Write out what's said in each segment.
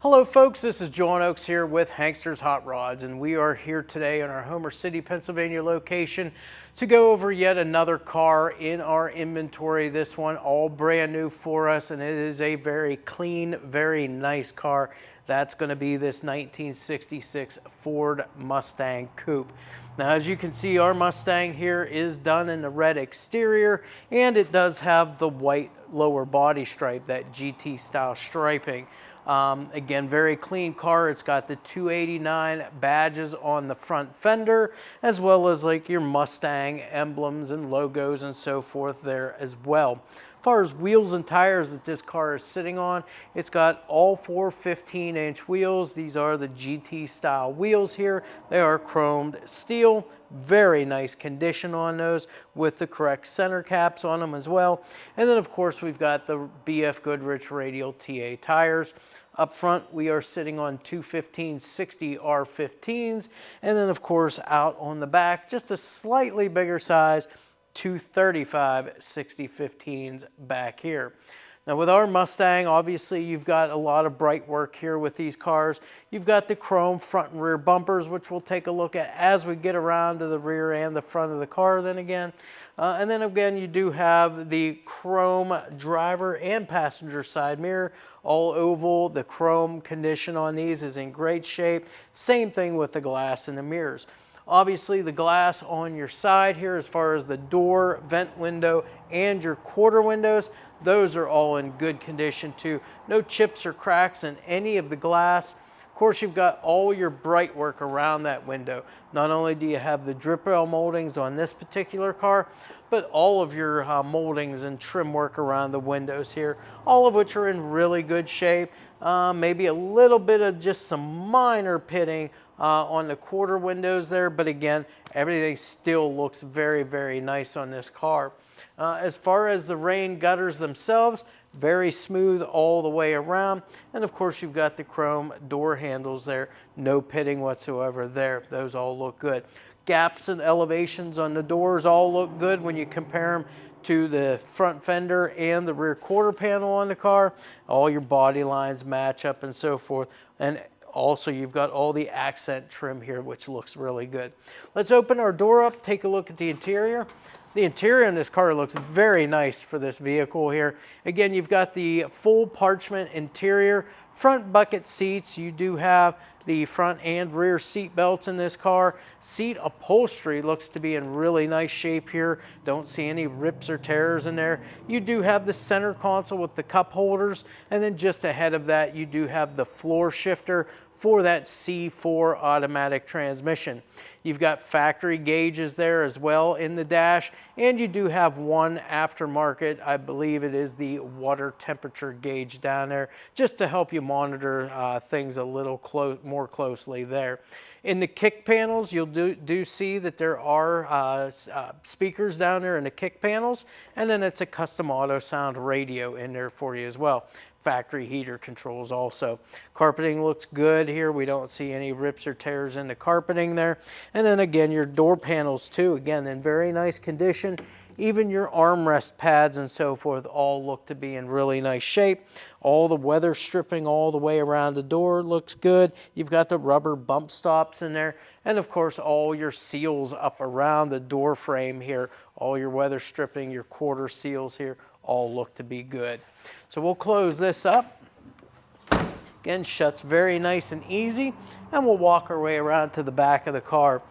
Hello folks, this is John Oakes here with Hankster's Hot Rods, and we are here today in our Homer City, Pennsylvania location to go over yet another car in our inventory. This one all brand new for us, and it is a very clean, very nice car. That's going to be this 1966 Ford Mustang Coupe. Now, as you can see, our Mustang here is done in the red exterior, and it does have the white lower body stripe, that GT style striping. Again, very clean car. It's got the 289 badges on the front fender, as well as like your Mustang emblems and logos and so forth there as well. As far as wheels and tires that this car is sitting on, it's got all four 15-inch wheels. These are the GT style wheels here. They are chromed steel. Very nice condition on those with the correct center caps on them as well. And then of course we've got the BFGoodrich Radial TA tires. Up front we are sitting on 215/60 R15s, and then of course out on the back just a slightly bigger size 235/60 15s back here. Now with our Mustang, obviously you've got a lot of bright work here with these cars. You've got the chrome front and rear bumpers, which we'll take a look at as we get around to the rear and the front of the car then again. And then again, you do have the chrome driver and passenger side mirror, all oval. The chrome condition on these is in great shape. Same thing with the glass and the mirrors. Obviously the glass on your side here, as far as the door, vent window, and your quarter windows, those are all in good condition too. No chips or cracks in any of the glass. Of course, you've got all your bright work around that window. Not only do you have the drip rail moldings on this particular car, but all of your moldings and trim work around the windows here, all of which are in really good shape. Maybe a little bit of just some minor pitting on the quarter windows there, but again, everything still looks very, very nice on this car. As far as the rain gutters themselves, very smooth all the way around. And of course, you've got the chrome door handles there. No pitting whatsoever there. Those all look good. Gaps and elevations on the doors all look good when you compare them to the front fender and the rear quarter panel on the car. All your body lines match up and so forth. And also, you've got all the accent trim here, which looks really good. Let's open our door up, take a look at the interior. The interior in this car looks very nice for this vehicle here. Again, you've got the full Parchment interior, front bucket seats. You do have the front and rear seat belts in this car. Seat upholstery looks to be in really nice shape here. Don't see any rips or tears in there. You do have the center console with the cup holders, and then just ahead of that you do have the floor shifter for that C4 automatic transmission. You've got factory gauges there as well in the dash, and you do have one aftermarket, I believe it is the water temperature gauge down there, just to help you monitor things a little more closely there. In the kick panels, you'll do see that there are speakers down there in the kick panels, and then it's a custom Autosound radio in there for you as well. Factory heater controls also. Carpeting looks good here. We don't see any rips or tears in the carpeting there. And then again, your door panels too, again, in very nice condition. Even your armrest pads and so forth all look to be in really nice shape. All the weather stripping all the way around the door looks good. You've got the rubber bump stops in there. And of course, all your seals up around the door frame here, all your weather stripping, your quarter seals here, all look to be good. So we'll close this up. Again, shuts very nice and easy, and we'll walk our way around to the back of the car.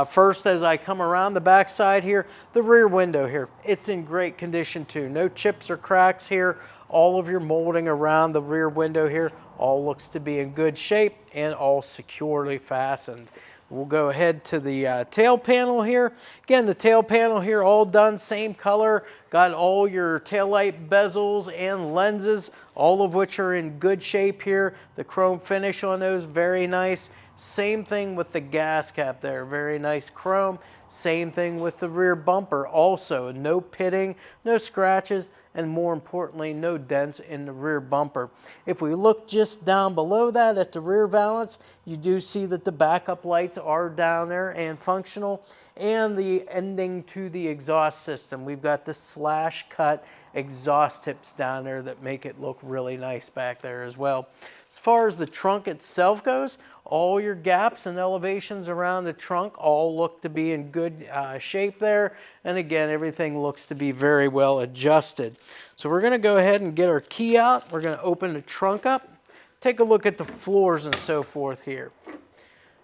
First, as I come around the back side here, the rear window here, it's in great condition too. No chips or cracks here. All of your molding around the rear window here all looks to be in good shape and all securely fastened. We'll go ahead to the tail panel here. Again, the tail panel here all done same color. Got all your taillight bezels and lenses, all of which are in good shape here. The chrome finish on those, very nice. Same thing with the gas cap there, very nice chrome. Same thing with the rear bumper also. No pitting, no scratches, and more importantly, no dents in the rear bumper. If we look just down below that at the rear valance, you do see that the backup lights are down there and functional, and the ending to the exhaust system. We've got the slash cut exhaust tips down there that make it look really nice back there as well. As far as the trunk itself goes, all your gaps and elevations around the trunk all look to be in good shape there. And again, everything looks to be very well adjusted. So we're going to go ahead and get our key out. We're going to open the trunk up, take a look at the floors and so forth here.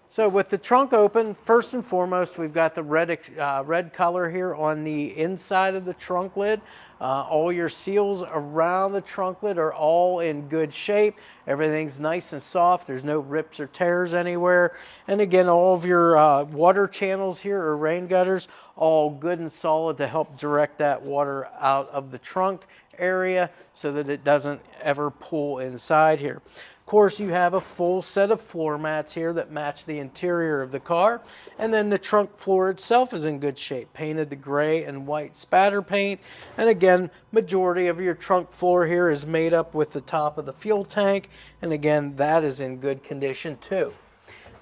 So with the trunk open, first and foremost, we've got the red color here on the inside of the trunk lid. All your seals around the trunk lid are all in good shape. Everything's nice and soft. There's no rips or tears anywhere. And again, all of your water channels here or rain gutters, all good and solid to help direct that water out of the trunk area so that it doesn't ever pull inside here. Of course, you have a full set of floor mats here that match the interior of the car, and then the trunk floor itself is in good shape, painted the gray and white spatter paint. And again, majority of your trunk floor here is made up with the top of the fuel tank, and again, that is in good condition too.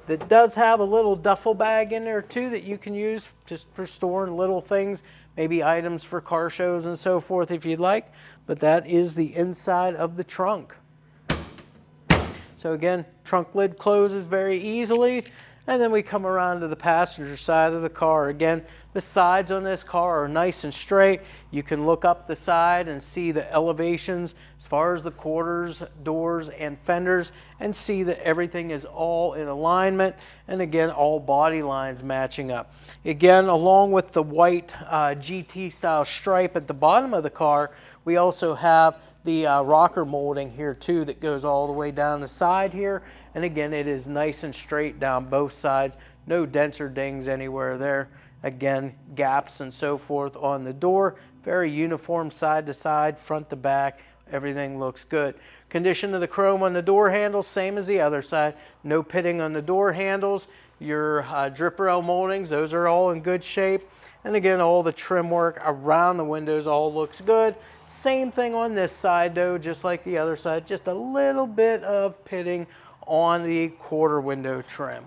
That does have a little duffel bag in there too that you can use just for storing little things, maybe items for car shows and so forth if you'd like, but that is the inside of the trunk. So again, trunk lid closes very easily, and then we come around to the passenger side of the car. Again, the sides on this car are nice and straight. You can look up the side and see the elevations as far as the quarters, doors, and fenders, and see that everything is all in alignment, and again, all body lines matching up. Again, along with the white GT style stripe at the bottom of the car, we also have the rocker molding here too that goes all the way down the side here, and again, it is nice and straight down both sides, no dents or dings anywhere there. Again, gaps and so forth on the door, very uniform side to side, front to back, everything looks good. Condition of the chrome on the door handles, same as the other side, no pitting on the door handles. Your drip rail moldings, those are all in good shape, and again, all the trim work around the windows all looks good. Same thing on this side though, just like the other side, just a little bit of pitting on the quarter window trim.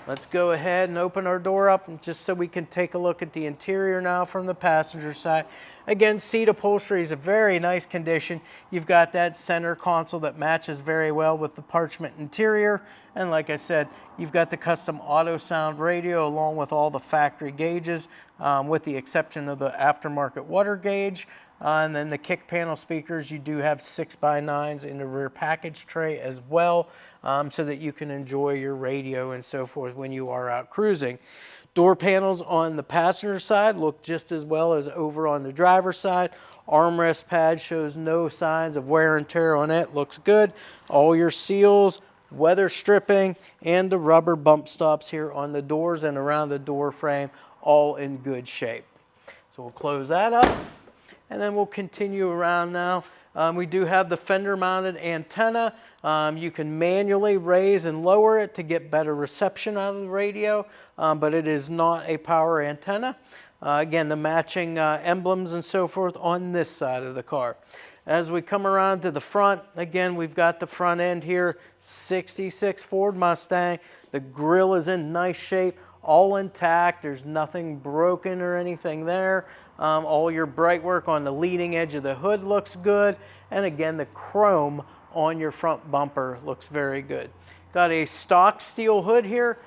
Let's go ahead and open our door up just so we can take a look at the interior now from the passenger side. Again, seat upholstery is a very nice condition. You've got that center console that matches very well with the Parchment interior. And like I said, you've got the custom Autosound radio along with all the factory gauges, with the exception of the aftermarket water gauge. And then the kick panel speakers, you do have 6x9s in the rear package tray as well, so that you can enjoy your radio and so forth when you are out cruising. Door panels on the passenger side look just as well as over on the driver's side. Armrest pad shows no signs of wear and tear on it, looks good. All your seals, weather stripping, and the rubber bump stops here on the doors and around the door frame, all in good shape. So we'll close that up. And then we'll continue around now. We do have the fender mounted antenna. You can manually raise and lower it to get better reception out of the radio, but it is not a power antenna. Again, the matching emblems and so forth on this side of the car. As we come around to the front, again, we've got the front end here, 66 Ford Mustang. The grille is in nice shape, all intact. There's nothing broken or anything there. All your bright work on the leading edge of the hood looks good. And again, the chrome on your front bumper looks very good. Got a stock steel hood here.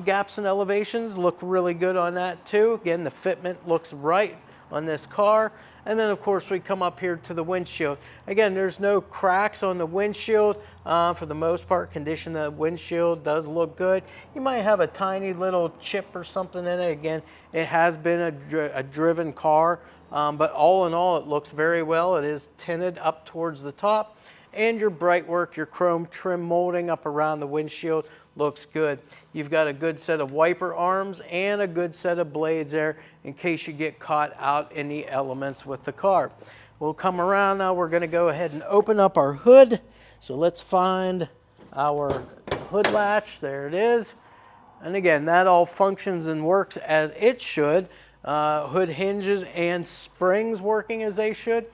Gaps and elevations look really good on that too. Again, the fitment looks right on this car. And then of course we come up here to the windshield. Again, there's no cracks on the windshield. For the most part, condition of the windshield does look good. You might have a tiny little chip or something in it. Again, it has been a driven car, but all in all, it looks very well. It is tinted up towards the top, and your bright work, your chrome trim molding up around the windshield looks good. You've got a good set of wiper arms and a good set of blades there in case you get caught out in the elements with the car. We'll come around now. We're going to go ahead and open up our hood. So let's find our hood latch. There it is. And again, that all functions and works as it should. Hood hinges and springs working as they should.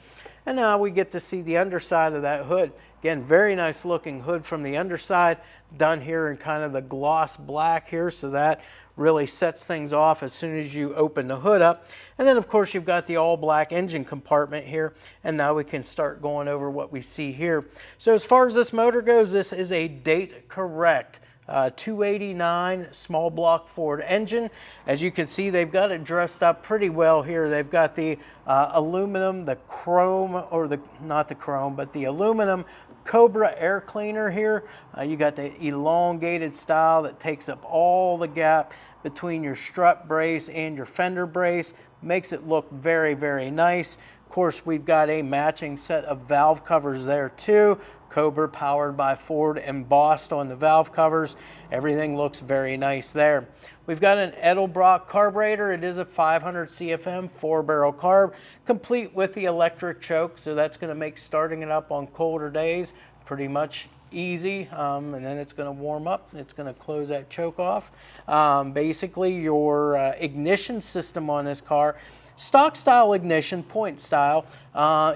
And now we get to see the underside of that hood. Again, very nice looking hood from the underside, done here in kind of the gloss black here, so that really sets things off as soon as you open the hood up. And then of course you've got the all black engine compartment here, and now we can start going over what we see here. So as far as this motor goes, this is a date correct 289 small block Ford engine. As you can see, they've got it dressed up pretty well here. They've got the aluminum, the chrome, or not the chrome, but the aluminum Cobra air cleaner here. You got the elongated style that takes up all the gap between your strut brace and your fender brace. Makes it look very, very nice. Of course, we've got a matching set of valve covers there too. Cobra powered by Ford embossed on the valve covers. Everything looks very nice there. We've got an Edelbrock carburetor. It is a 500 CFM 4-barrel carb, complete with the electric choke, so that's going to make starting it up on colder days pretty much easy, and then it's going to warm up. It's going to close that choke off. Basically, your ignition system on this car, stock style ignition, point style.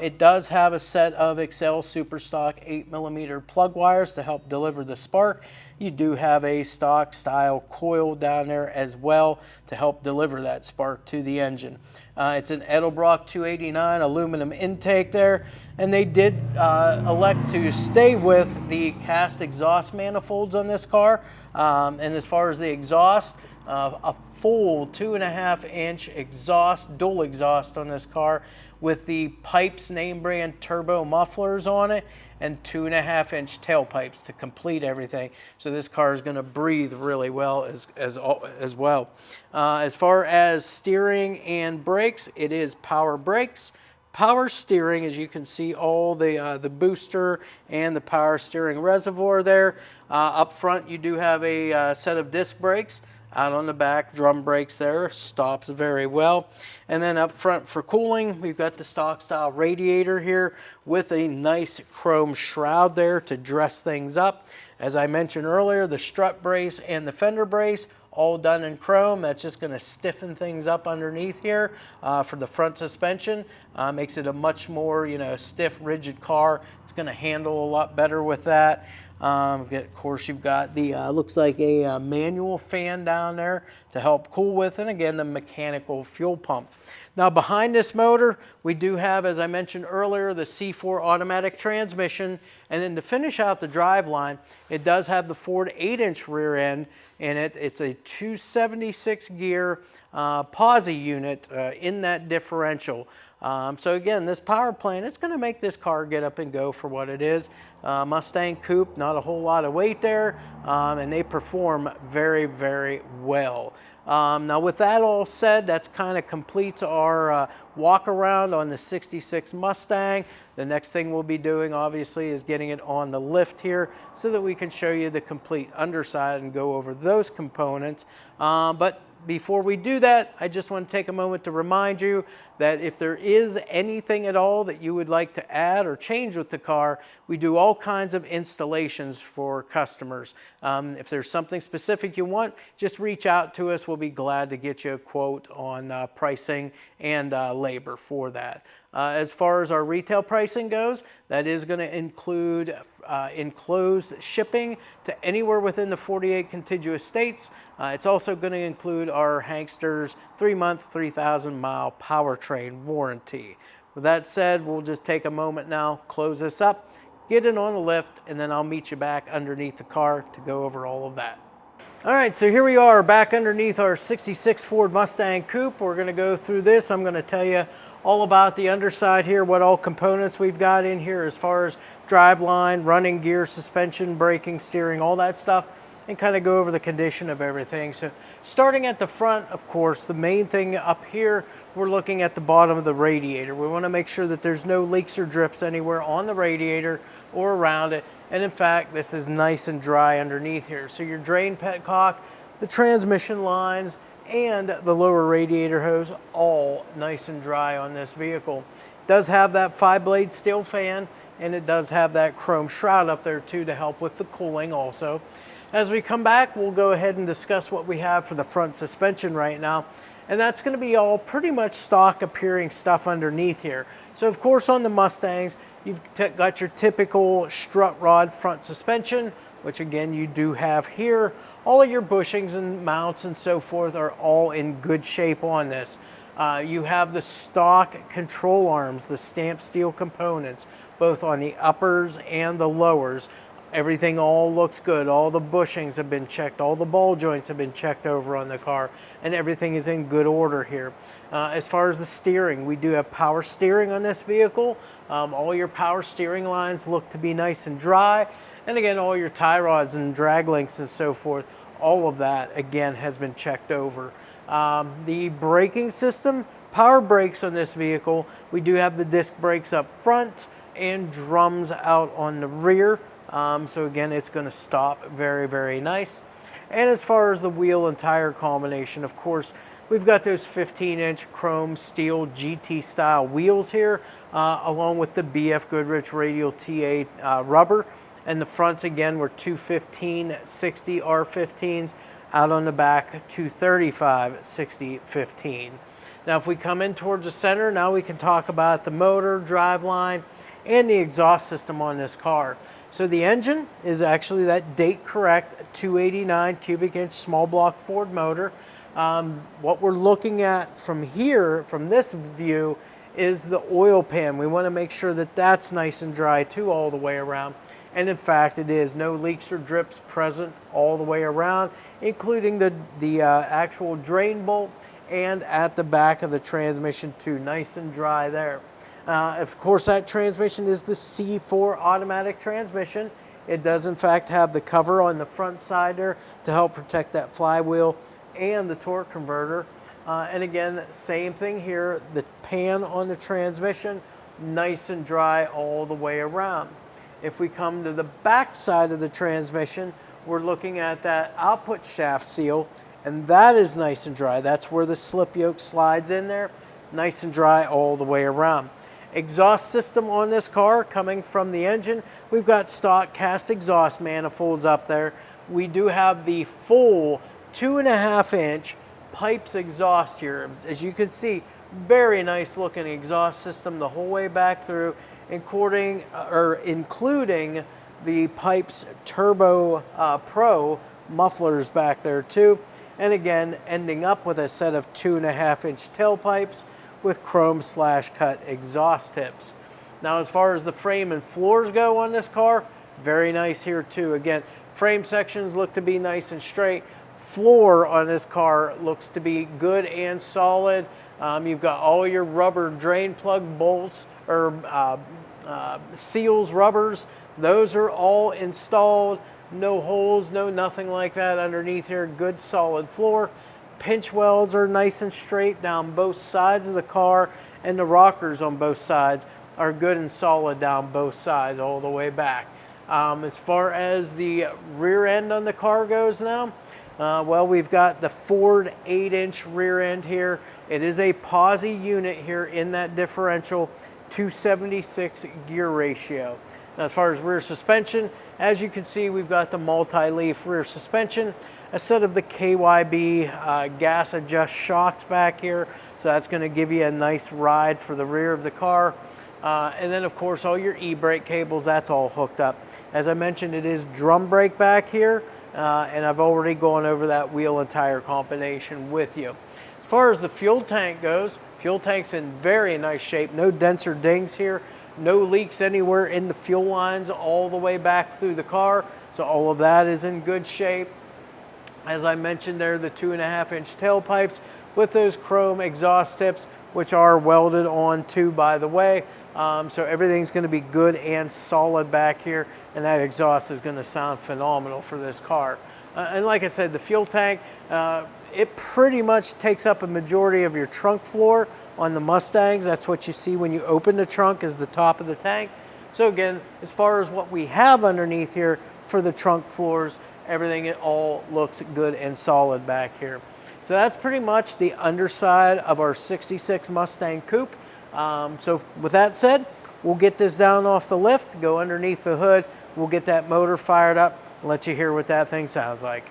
It does have a set of Accel super stock 8mm plug wires to help deliver the spark. You do have a stock style coil down there as well to help deliver that spark to the engine. It's an Edelbrock 289 aluminum intake there, and they did elect to stay with the cast exhaust manifolds on this car. And as far as the exhaust, a full 2.5-inch exhaust, dual exhaust on this car with the Pypes name brand turbo mufflers on it, and 2.5-inch tailpipes to complete everything. So this car is going to breathe really well as well. As far as steering and brakes, it is power brakes. Power steering, as you can see, all the booster and the power steering reservoir there. Up front, you do have a set of disc brakes. Out on the back, drum brakes there, stops very well. And then up front for cooling, we've got the stock style radiator here with a nice chrome shroud there to dress things up. As I mentioned earlier, the strut brace and the fender brace, all done in chrome. That's just going to stiffen things up underneath here for the front suspension. Makes it a much more, stiff, rigid car. It's going to handle a lot better with that. Of course, you've got the, looks like a manual fan down there to help cool with, and again, the mechanical fuel pump. Now, behind this motor, we do have, as I mentioned earlier, the C4 automatic transmission, and then to finish out the driveline, it does have the Ford 8-inch rear end in it. It's a 276 gear POSI unit in that differential. So again, this power plant, it's going to make this car get up and go for what it is. Mustang coupe, not a whole lot of weight there, and they perform very, very well. Now with that all said, that's kind of completes our walk around on the 66 Mustang. The next thing we'll be doing obviously is getting it on the lift here so that we can show you the complete underside and go over those components. But before we do that, I just want to take a moment to remind you that if there is anything at all that you would like to add or change with the car, we do all kinds of installations for customers. If there's something specific you want, just reach out to us. We'll be glad to get you a quote on pricing and labor for that. As far as our retail pricing goes, that is going to include enclosed shipping to anywhere within the 48 contiguous states. It's also going to include our Hankster's 3-month, 3,000-mile powertrain warranty. With that said, we'll just take a moment now, close this up, get it on the lift, and then I'll meet you back underneath the car to go over all of that. All right, so here we are back underneath our 66 Ford Mustang Coupe. We're going to go through this. I'm going to tell you all about the underside here, what all components we've got in here as far as driveline, running gear, suspension, braking, steering, all that stuff, and kind of go over the condition of everything. So starting at the front, of course, the main thing up here, we're looking at the bottom of the radiator. We want to make sure that there's no leaks or drips anywhere on the radiator or around it. And in fact, this is nice and dry underneath here. So your drain petcock, the transmission lines, and the lower radiator hose, all nice and dry on this vehicle. It does have that 5-blade steel fan, and it does have that chrome shroud up there too to help with the cooling also. As we come back, we'll go ahead and discuss what we have for the front suspension right now. And that's going to be all pretty much stock appearing stuff underneath here. So of course on the Mustangs, you've got your typical strut rod front suspension, which again you do have here. All of your bushings and mounts and so forth are all in good shape on this. You have the stock control arms, the stamped steel components, both on the uppers and the lowers. Everything all looks good. All the bushings have been checked. All the ball joints have been checked over on the car, and everything is in good order here. As far as the steering, we do have power steering on this vehicle. All your power steering lines look to be nice and dry. And again, all your tie rods and drag links and so forth, all of that, again, has been checked over. The braking system, power brakes on this vehicle, we do have the disc brakes up front and drums out on the rear. So again, it's going to stop very, very nice. And as far as the wheel and tire combination, of course, we've got those 15-inch chrome steel GT style wheels here, along with the BFGoodrich Radial TA rubber. And the fronts, again, were 215/60 R15s. Out on the back, 235/60 15. Now, if we come in towards the center, now we can talk about the motor, driveline, and the exhaust system on this car. So the engine is actually that date correct 289 cubic inch small block Ford motor. What we're looking at from here, from this view, is the oil pan. We want to make sure that that's nice and dry too all the way around. And in fact, it is. No leaks or drips present all the way around, including the actual drain bolt and at the back of the transmission too. Nice and dry there. Of course, that transmission is the C4 automatic transmission. It does in fact have the cover on the front side there to help protect that flywheel and the torque converter. And again, same thing here, the pan on the transmission, nice and dry all the way around. If we come to the back side of the transmission, we're looking at that output shaft seal, and that is nice and dry. That's where the slip yoke slides in there, nice and dry all the way around. Exhaust system on this car coming from the engine, we've got stock cast exhaust manifolds up there. We do have the full 2.5-inch Pypes exhaust here. As you can see, very nice looking exhaust system the whole way back through, including the Pypes Turbo Pro mufflers back there too. And again, ending up with a set of 2.5-inch tailpipes with chrome /cut exhaust tips. Now, as far as the frame and floors go on this car, very nice here too. Again, frame sections look to be nice and straight. Floor on this car looks to be good and solid. You've got all your rubber drain plug bolts or seals, rubbers. Those are all installed. No holes, no nothing like that underneath here. Good solid floor. Pinch welds are nice and straight down both sides of the car, and the rockers on both sides are good and solid down both sides all the way back. As far as the rear end on the car goes now, well, we've got the Ford 8-inch rear end here. It is a POSI unit here in that differential 276 gear ratio. Now, as far as rear suspension, as you can see, we've got the multi-leaf rear suspension, a set of the KYB gas adjust shocks back here. So that's going to give you a nice ride for the rear of the car. And then, of course, all your e-brake cables, that's all hooked up. As I mentioned, it is drum brake back here. And I've already gone over that wheel and tire combination with you. As far as the fuel tank goes, fuel tank's in very nice shape. No dents or dings here. No leaks anywhere in the fuel lines all the way back through the car. So all of that is in good shape. As I mentioned there, the 2.5-inch tailpipes with those chrome exhaust tips, which are welded on too, by the way. So everything's going to be good and solid back here, and that exhaust is going to sound phenomenal for this car. And like I said, the fuel tank, it pretty much takes up a majority of your trunk floor on the Mustangs. That's what you see when you open the trunk, is the top of the tank. So again, as far as what we have underneath here for the trunk floors, everything, it all looks good and solid back here. So that's pretty much the underside of our 66 Mustang Coupe. So with that said, we'll get this down off the lift, go underneath the hood, we'll get that motor fired up, and let you hear what that thing sounds like.